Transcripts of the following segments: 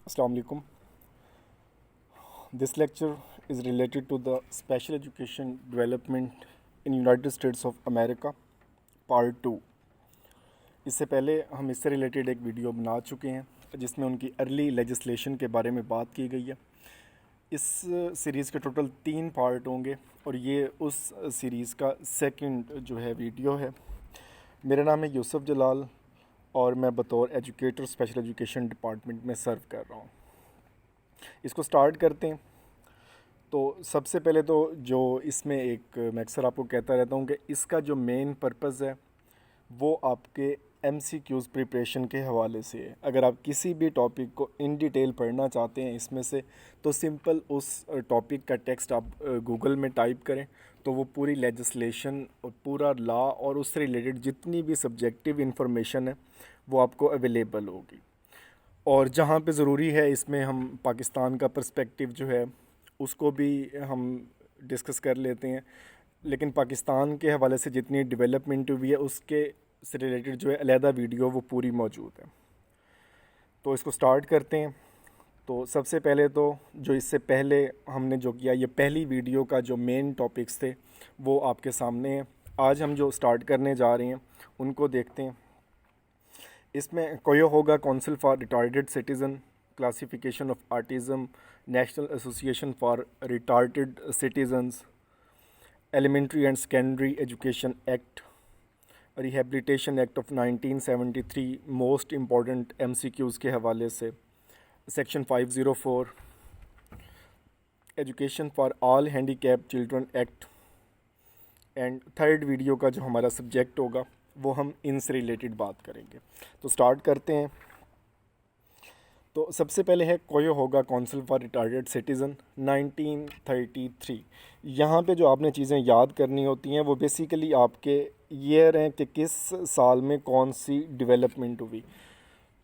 Assalamu alaikum. This lecture is related to the special education development in United States of America, part 2। इससे पहले हम इससे related एक video बना चुके हैं जिसमें उनकी अर्ली लेजिस्लेशन के बारे में बात की गई है। इस सीरीज़ के टोटल 3 पार्ट होंगे और ये उस सीरीज़ का सेकंड जो है वीडियो है। मेरा नाम है यूसुफ जलाल और मैं बतौर एजुकेटर स्पेशल एजुकेशन डिपार्टमेंट में सर्व कर रहा हूँ। इसको स्टार्ट करते हैं। तो सबसे पहले तो जो इसमें एक मैं अक्सर आपको कहता रहता हूँ कि इसका जो मेन पर्पज़ है वो आपके MCQs प्रिपरेशन के हवाले से है। अगर आप किसी भी टॉपिक को इन डिटेल पढ़ना चाहते हैं इसमें से, तो सिंपल उस टॉपिक का टेक्स्ट आप गूगल में टाइप करें तो वो पूरी लेजिस्लेशन और पूरा लॉ और उससे रिलेटेड जितनी भी सब्जेक्टिव इंफॉर्मेशन है वो आपको अवेलेबल होगी। और जहाँ पे ज़रूरी है इसमें हम पाकिस्तान का पर्सपेक्टिव जो है उसको भी हम डिस्कस कर लेते हैं, लेकिन पाकिस्तान के हवाले से जितनी डेवलपमेंट हुई है उसके से रिलेटेड जो है अलहदा वीडियो वो पूरी मौजूद है। तो इसको स्टार्ट करते हैं। तो सबसे पहले तो जो इससे पहले हमने जो किया, ये पहली वीडियो का जो मेन टॉपिक्स थे वो आपके सामने हैं। आज हम जो स्टार्ट करने जा रहे हैं उनको देखते हैं। इसमें कोयोहोगा council for retarded citizen, classification of autism, national association for retarded citizens, elementary and secondary education act, rehabilitation act of 1973, most important MCQs के हवाले से, section 504, education for all handicap children act, and third video का जो हमारा subject होगा वो हम इनसे रिलेटेड बात करेंगे। तो स्टार्ट करते हैं। तो सबसे पहले है कोयोहोगा काउंसिल फॉर रिटार्डेड सिटीज़न 1933। यहाँ पे जो आपने चीज़ें याद करनी होती हैं वो बेसिकली आपके ईयर हैं कि किस साल में कौन सी डेवलपमेंट हुई।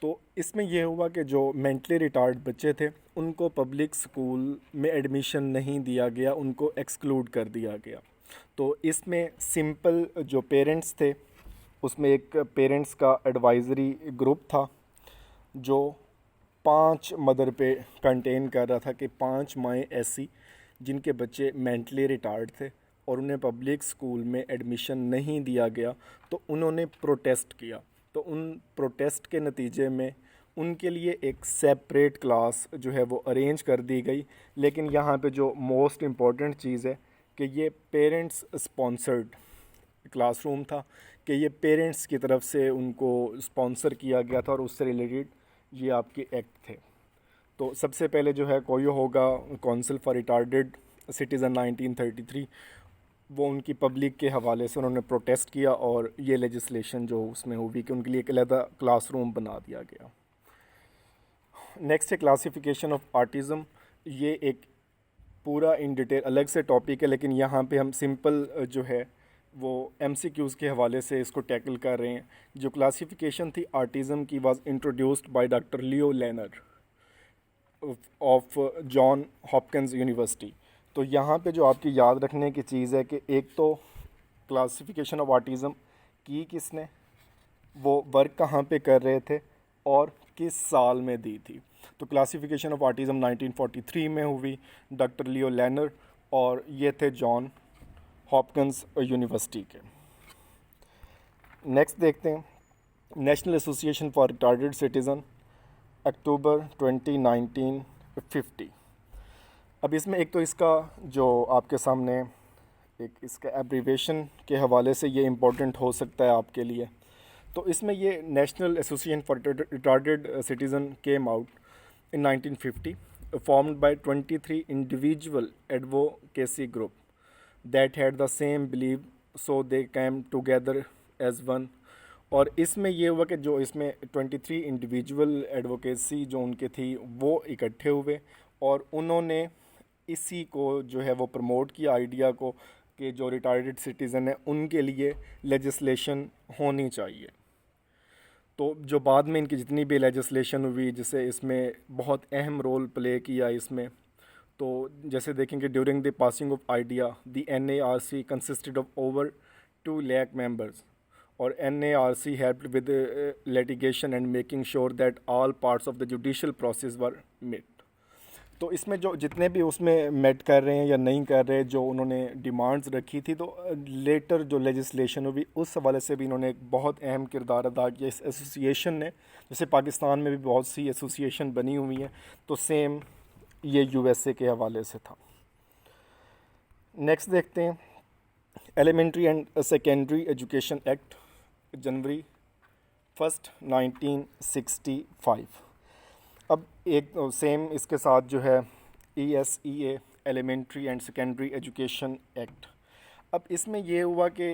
तो इसमें यह हुआ कि जो मेंटली रिटार्ड बच्चे थे उनको पब्लिक स्कूल में एडमिशन नहीं दिया गया, उनको एक्सक्लूड कर दिया गया। तो इसमें सिंपल जो पेरेंट्स थे उसमें एक पेरेंट्स का एडवाइज़री ग्रुप था जो 5 मदर पे कंटेन कर रहा था कि 5 माएँ ऐसी जिनके बच्चे मेंटली रिटार्ड थे और उन्हें पब्लिक स्कूल में एडमिशन नहीं दिया गया। तो उन्होंने प्रोटेस्ट किया। तो उन प्रोटेस्ट के नतीजे में उनके लिए एक सेपरेट क्लास जो है वो अरेंज कर दी गई। लेकिन यहाँ पे जो मोस्ट इम्पॉर्टेंट चीज़ है कि ये पेरेंट्स स्पॉन्सर्ड क्लासरूम था, कि ये पेरेंट्स की तरफ से उनको स्पॉन्सर किया गया था और उससे रिलेटेड ये आपके एक्ट थे। तो सबसे पहले जो है कोयोहोगा काउंसिल फॉर रिटार्डेड सिटीज़न 1933, वो उनकी पब्लिक के हवाले से उन्होंने प्रोटेस्ट किया और ये लेजिस्लेशन जो उसमें हुई कि उनके लिए एक अलहदा क्लासरूम बना दिया गया। नेक्स्ट है क्लासिफिकेशन ऑफ ऑटिज़म। ये एक पूरा इन डिटेल अलग से टॉपिक है, लेकिन यहाँ पे हम सिंपल जो है वो MCQs के हवाले से इसको टैकल कर रहे हैं। जो क्लासिफिकेशन थी ऑटिज़म की was introduced by doctor Leo learner of John Hopkins university. तो यहाँ पे जो आपकी याद रखने की चीज़ है कि एक तो क्लासिफिकेशन ऑफ ऑटिज़म की किसने, वो वर्क कहाँ पे कर रहे थे और किस साल में दी थी। तो क्लासिफिकेशन ऑफ ऑटिज़म 1943 में हुई, डॉक्टर लियो लेनर, और ये थे जॉन हॉपकिंस यूनिवर्सिटी के। नेक्स्ट देखते हैं national association for retarded citizen, October 1950। अब इसमें एक तो इसका जो आपके सामने एक इसका एब्रीवेशन के हवाले से ये इम्पोर्टेंट हो सकता है आपके लिए। तो इसमें ये national association for retarded citizen came out in 1950, formed by 23 individual advocacy group that had the same belief, so they came together as one। और इसमें ये हुआ कि जो इसमें 23 इंडिविजुअल एडवोकेसी जो उनके थी वो इकट्ठे हुए और उन्होंने इसी को जो है वो प्रमोट किया आइडिया को कि जो रिटायर्ड सिटीज़न है उनके लिए लेजिस्लेशन होनी चाहिए। तो जो बाद में इनकी जितनी भी लेजिस्लेशन हुई जिसे इसमें बहुत अहम रोल प्ले किया इसमें, तो जैसे देखेंगे during the passing of idea the NARC consisted of over 2 lakh members और NARC helped with litigation and making sure that all parts of the judicial process were met. तो इसमें जो जितने भी उसमें मेट कर रहे हैं या नहीं कर रहे, जो उन्होंने डिमांड्स रखी थी, तो लेटर जो लेजिस्लेशन हुई उस हवाले से भी इन्होंने एक बहुत अहम किरदार अदा किया इस एसोसिएशन ने। जैसे पाकिस्तान में भी बहुत सी एसोसिएशन बनी हुई हैं, तो सेम ये USA के हवाले से था। नेक्स्ट देखते हैं elementary and secondary education act, जनवरी 1, 1965। अब एक सेम इसके साथ जो है ESEA, elementary and secondary education act. अब इसमें ये हुआ कि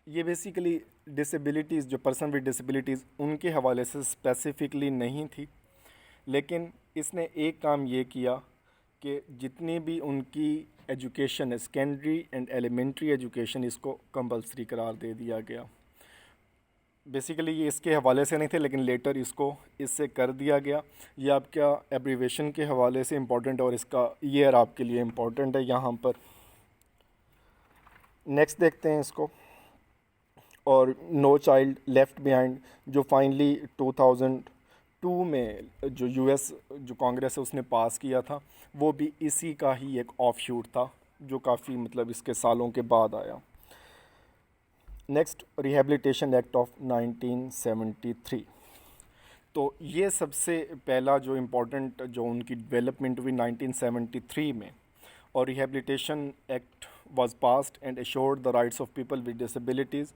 ये बेसिकली डिसेबिलिटीज़, जो पर्सन विद डिसेबिलिटीज़, उनके हवाले से स्पेसिफिकली नहीं थी, लेकिन इसने एक काम ये किया कि जितनी भी उनकी एजुकेशन है, सेकेंडरी एंड एलिमेंट्री एजुकेशन, इसको कंपलसरी करार दे दिया गया। बेसिकली ये इसके हवाले से नहीं थे, लेकिन लेटर इसको इससे कर दिया गया। ये आपका एब्रीवेशन के हवाले से इम्पोर्टेंट है और इसका ईयर आपके लिए इम्पोर्टेंट है यहाँ पर। नेक्स्ट देखते हैं इसको, और नो चाइल्ड लेफ्ट बिहाइंड, जो फाइनली 2002 में जो US जो कांग्रेस है उसने पास किया था, वो भी इसी का ही एक ऑफशूट था, जो काफ़ी मतलब इसके सालों के बाद आया। Next rehabilitation act of 1973। तो ये सबसे पहला जो इम्पोर्टेंट जो उनकी डेवलपमेंट हुई 1973 में, और rehabilitation act was passed and assured the rights of people with disabilities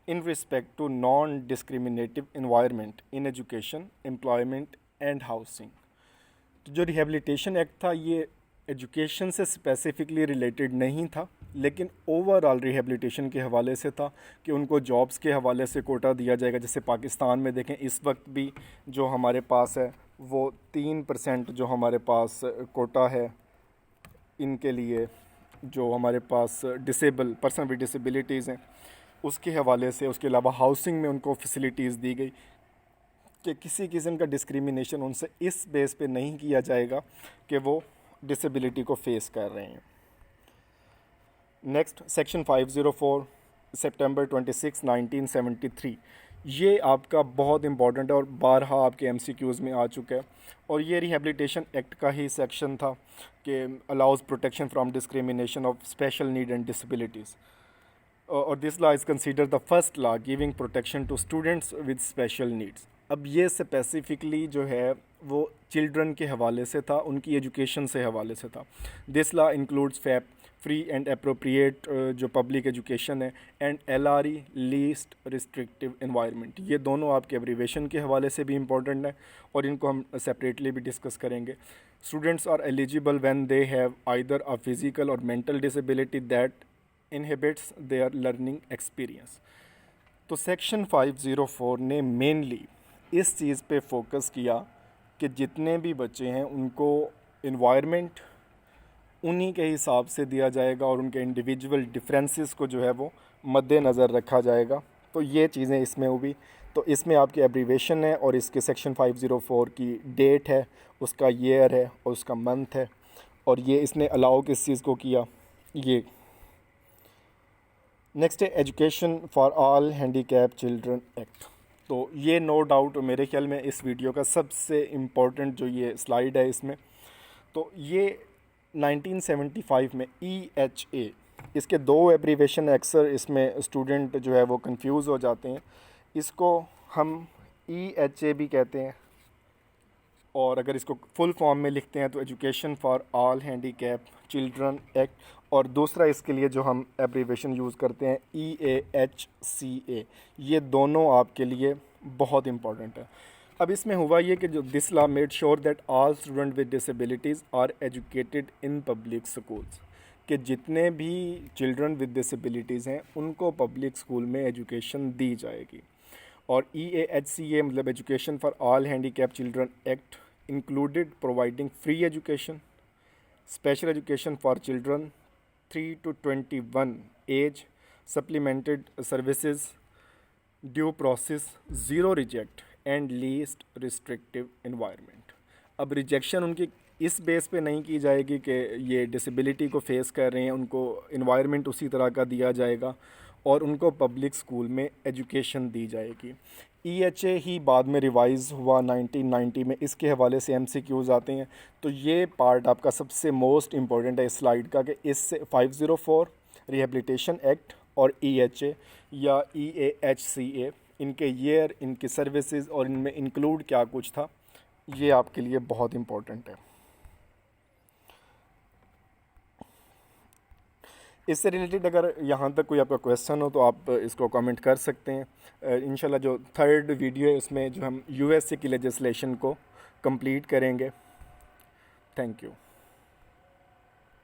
in respect to non-discriminative environment in education, employment and housing। तो जो रिहेबिलिटेशन एक्ट था ये एजुकेशन से स्पेसिफिकली रिलेटेड नहीं था, लेकिन ओवरऑल रिहेबिलिटेशन के हवाले से था कि उनको जॉब्स के हवाले से कोटा दिया जाएगा। जैसे पाकिस्तान में देखें इस वक्त भी जो हमारे पास है वो 3% जो हमारे पास कोटा है इनके लिए, जो हमारे पास डिसेबल पर्सन विद डिसेबिलिटीज़ हैं उसके हवाले से। उसके अलावा हाउसिंग में उनको फैसिलिटीज़ दी गई कि किसी किस्म का डिस्क्रिमिनेशन उनसे इस बेस पे नहीं किया जाएगा कि वो डिसेबिलिटी को फेस कर रहे हैं। नेक्स्ट सेक्शन 504 सितंबर 26, 1973। ये आपका बहुत इंपॉर्टेंट है और बारहा आपके MCQs में आ चुका है, और ये रिहेबिलिटेशन एक्ट का ही सेक्शन था कि allows protection from discrimination of special need and disabilities, और this law is consider the first law giving protection to students with special needs. अब ये स्पेसिफिकली जो है वो चिल्ड्रन के हवाले से था, उनकी एजुकेशन से हवाले से था। This law includes fap free and appropriate जो पब्लिक एजुकेशन है, and LRE least restrictive environment. ये दोनों आपके एब्रीवेशन के हवाले से भी इम्पोर्टेंट है और इनको हम सेपरेटली भी डिस्कस करेंगे। Students are eligible when they have either a physical और mental disability that inhibits their learning experience. तो सेक्शन 504 ने मेनली इस चीज़ पे फोकस किया कि जितने भी बच्चे हैं उनको इन्वायरमेंट उन्हीं के हिसाब से दिया जाएगा और उनके इंडिविजुअल डिफरेंसेस को जो है वो मद्देनज़र रखा जाएगा। तो ये चीज़ें इसमें हुई। तो इसमें आपकी एब्रीवेशन है और इसके सेक्शन 504 की डेट है, उसका ईयर है और उसका मंथ है, और ये इसने अलाउ किस चीज़ को किया ये। नेक्स्ट है education for all handicap children act. तो ये नो डाउट मेरे ख्याल में इस वीडियो का सबसे इम्पोर्टेंट जो ये स्लाइड है इसमें। तो ये 1975 में EHA, इसके दो एब्रीवेशन अक्सर इसमें स्टूडेंट जो है वो कंफ्यूज हो जाते हैं। इसको हम EHA भी कहते हैं, और अगर इसको फुल फॉर्म में लिखते हैं तो education for all handicap children act, और दूसरा इसके लिए जो हम एब्रीवेशन यूज़ करते हैं EAHCA। ये दोनों आपके लिए बहुत इम्पॉर्टेंट है। अब इसमें हुआ ये कि जो this law made sure that all student with disabilities are educated in public schools, कि जितने भी चिल्ड्रन विद डिसेबिलिटीज़ हैं उनको पब्लिक स्कूल में एजुकेशन दी जाएगी। और EAHCA मतलब education for all handicap children act included providing free education, special education for children 3 to 21 age, supplemented services, due process, zero reject and least restrictive environment. अब rejection उनकी इस base पे नहीं की जाएगी कि ये डिसेबिलिटी को फेस कर रहे हैं, उनको इन्वायरमेंट उसी तरह का दिया जाएगा, और उनको पब्लिक स्कूल में एजुकेशन दी जाएगी। EHA ही बाद में रिवाइज़ हुआ 1990 में, इसके हवाले से MCQs आते हैं। तो ये पार्ट आपका सबसे मोस्ट इम्पॉर्टेंट है इस स्लाइड का कि इससे 504 रिहेबिलिटेशन एक्ट और EHA या EAHCA, इनके ईयर, इनकी सर्विसेज और इनमें इंक्लूड क्या कुछ था, ये आपके लिए बहुत इम्पोर्टेंट है। इससे रिलेटेड अगर यहाँ तक कोई आपका क्वेश्चन हो तो आप इसको कमेंट कर सकते हैं। इंशाल्लाह जो थर्ड वीडियो है उसमें जो हम USA की लेजिस्लेशन को कंप्लीट करेंगे। Thank you.